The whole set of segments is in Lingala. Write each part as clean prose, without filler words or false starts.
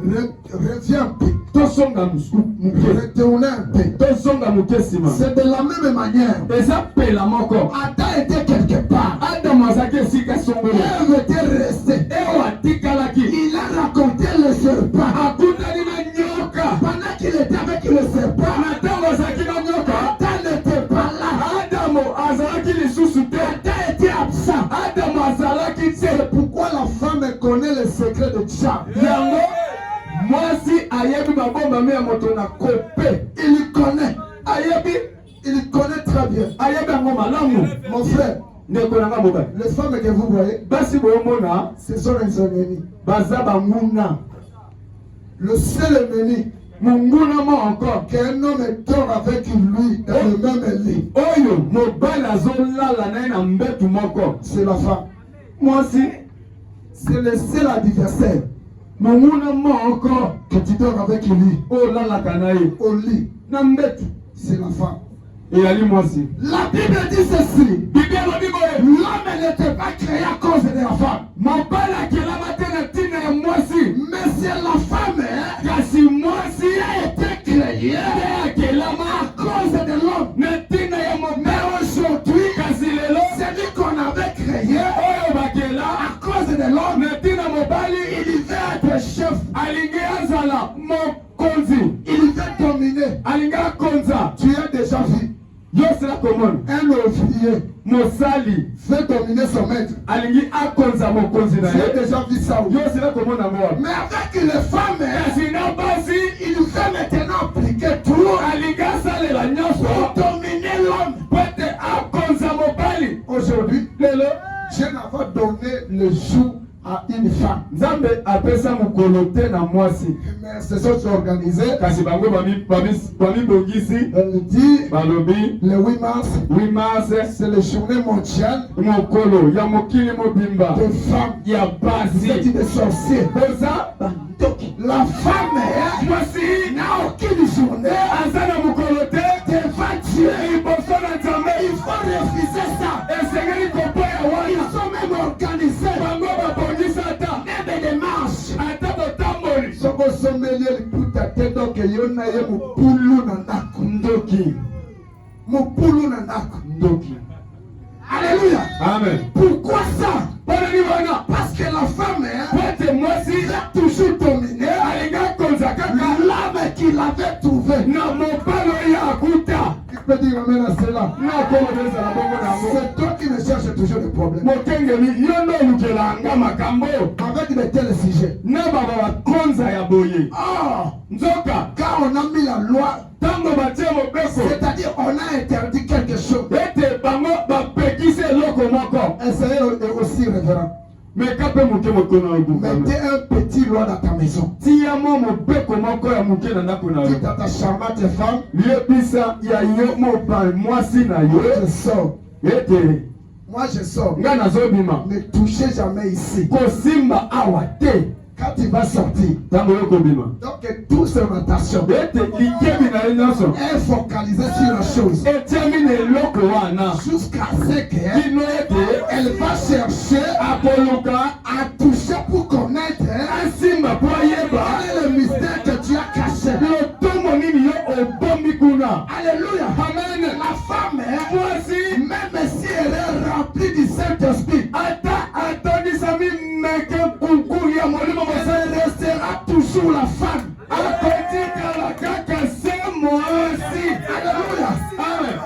Reviens. C'est de la même manière. Adam était quelque part. Ève était restée. Il a raconté le serpent. Pendant qu'il était avec le serpent, Adam n'était pas là. Adam était absent. C'est pourquoi la femme connaît le secret de Tchab. Il connaît. Il connaît très bien. Mon frère, les femmes que vous voyez, ce sont les ennemis. Le seul ennemi qu'un homme dort avec lui dans le même lit, c'est la femme. C'est le seul adversaire que tu dors avec lui au lit. C'est la femme. La Bible dit ceci. L'homme n'était pas créé à cause de la femme. Mais c'est la femme qui a été créée à cause de l'homme. Mais aujourd'hui, celui qu'on avait créé à cause de l'homme, il veut être chef. Il veut dominer. Tu as déjà vu un ouvrier fait dominer son maître. Tu as déjà vu ça? Mais avec les femmes, il veut maintenant appliquer tout pour dominer l'homme. Aujourd'hui, Dieu n'a pas donné le jour à une femme. Mais ce sont organisés. Elle dit le 8 mars, c'est la journée mondiale des femmes. C'est des sorciers. La femme n'a aucune journée devant Dieu. Il faut refuser ça. Ils sont même organisés. Même des marches. Alléluia. Amen. Pourquoi ça? Parce que la femme a toujours dominé. L'homme qu'il avait trouvé. Il peut dire amen à cela. C'est toi qui me cherches toujours des problèmes. Avec de tels sujets. Car on a mis la loi. C'est-à-dire on a interdit quelque chose. Essayez aussi révérend. Mettez un petit loi dans ta maison. Dites à ta charmante femme, je sors. Ne touchez jamais ici. Quand il va sortir, donc toute son attention est focalisée sur la chose jusqu'à ce qu'elle va chercher à toucher pour connaître quel est le mystère que tu as caché. Alléluia. Amen. La femme, même si elle est remplie du Saint-Esprit, elle restera toujours la femme. Alléluia.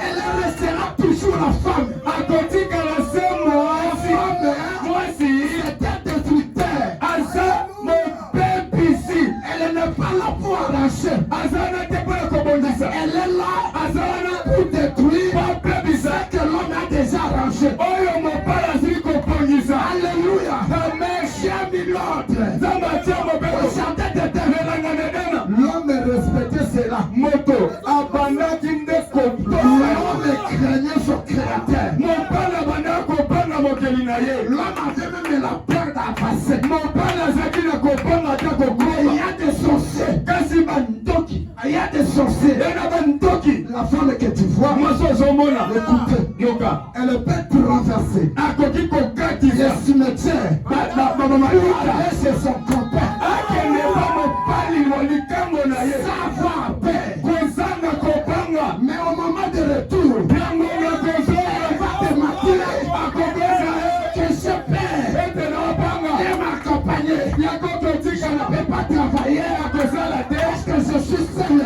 Elle restera toujours la femme. C'est un détructeur. Elle n'est pas là pour arracher. Elle est là pour détruire ce que l'homme a déjà arrangé. Alléluia. J'ai mis l'ordre. L'homme respectait cela. L'homme craignait son créateur. L'homme avait même la peur d'avancer. Il y a des sorciers. Il y a des sorciers. La femme que tu vois, écoutez, elle peut traverser le cimetière. C'est son copain. savoir paix, mais au moment de retour, il va te mater que je paie et m'accompagner. Je ne peux pas travailler parce que je suis seul.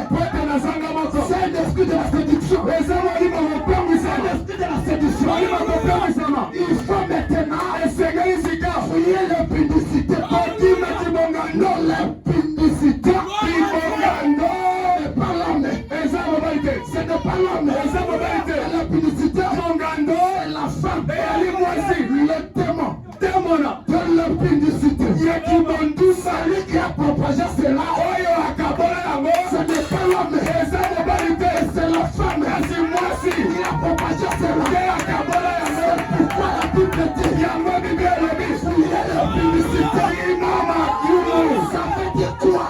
C'est l'esprit de la séduction. C'est l'esprit de la séduction. Il faut maintenant fouiller l'impudicité. Non, l'impudicité. C'est pas l'homme. Ce n'est pas l'homme. L'impudicité, c'est la femme. Le démon de l'impudicité. Celui qui a propagé cela, ce n'est pas l'homme. C'est la femme. Qui a propagé cela. C'est pourquoi la Bible dit l'impudicité. Ça veut dire quoi?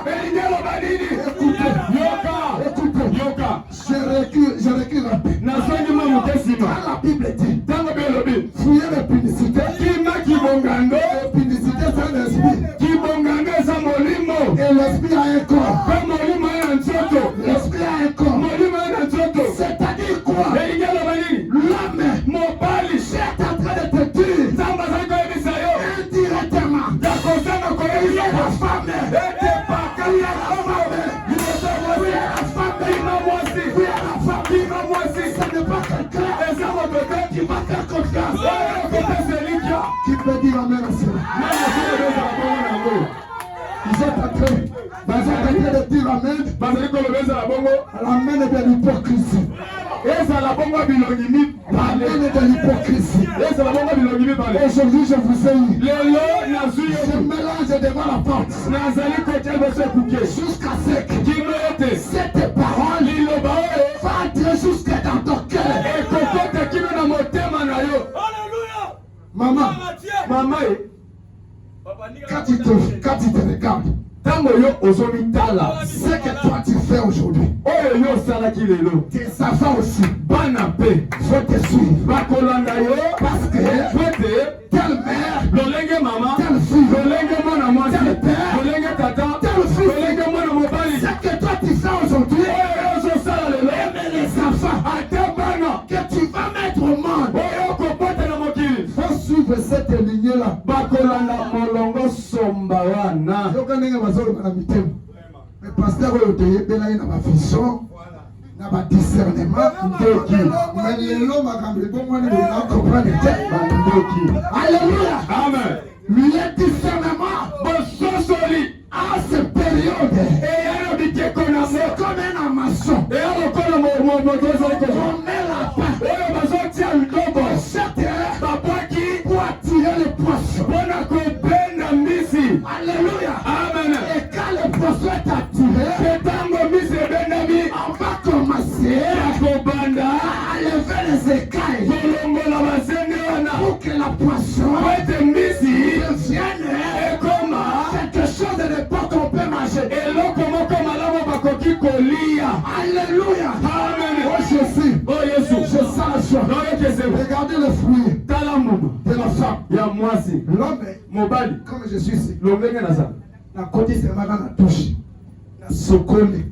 Écoutez, je recule un peu. Quand la Bible dit fouiller l'impudicité, l'impudicité c'est un esprit. Et l'esprit a un corps. L'esprit a un corps. C'est-à-dire quoi? L'homme est en train de te dire indirectement. Il y a la femme. Il y a la femme. Il y a la femme. Ce n'est pas quelqu'un qui va faire confiance. Qui peut dire amen à cela? Ils sont en train de dire amen. L'amen est de l'hypocrisie. L'amen est de l'hypocrisie. Aujourd'hui, je vous ai eu. Je mélange devant la porte. Jusqu'à ce que cette parole va entrer jusqu'à dans ton cœur. Maman, quand tu te regardes, ce que toi tu fais aujourd'hui, tes enfants aussi faut te suivre. Parce que telle mère, telle fille, tel père, telle fille, ce que toi tu fais aujourd'hui, aimer les enfants que tu vas mettre au monde. Faut suivre cette lignée-là. Mais pasteur, il y a une vision, un discernement. Alléluia. Amen. Le discernement à cette période, c'est comme un amaçon. On met la pour attirer les poissons. Alléluia. Amen. Et quand le poisson est attiré, on va commencer à lever les écailles pour que la poisson devienne quelque chose de l'époque qu'on peut manger. Alléluia. Amen. Oh Jésus, je sens la joie. Regardez le fruit de la femme. L'homme, comme je suis ici, na côté c'est ma na touche, na sokole,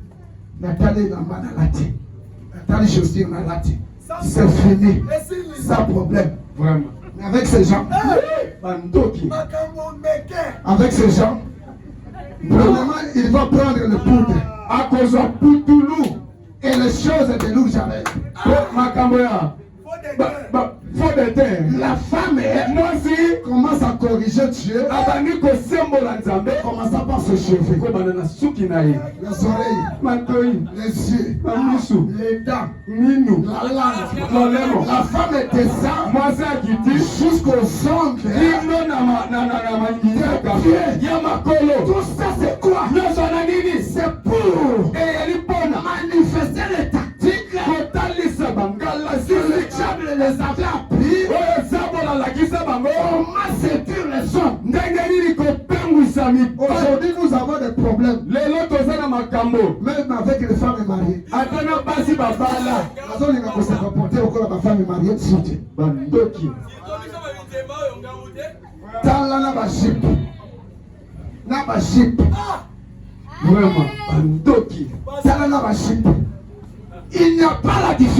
na tali na mana lati, na tali chaussure na lati. C'est fini, sans problème. Vraiment. Avec ces gens, avec ces gens, premièrement, il va prendre le poudre à cause de Poutoulou et les choses de nous j'arrête. Faut des terres. La femme commence à corriger Dieu, commençant par ses cheveux, les oreilles, les yeux, les dents, la langue. La femme descend jusqu'aux ongles. Tout ça c'est quoi? C'est pour manifester les tactiques que le diable les avait appris. Comment séduire les hommes? Aujourd'hui nous avons des problèmes. Même avec les femmes mariées. On va se comporter au corps de ma femme mariée. Tala na baship. Vraiment, bandoki. Salana Baship. Il n'y a pas la différence.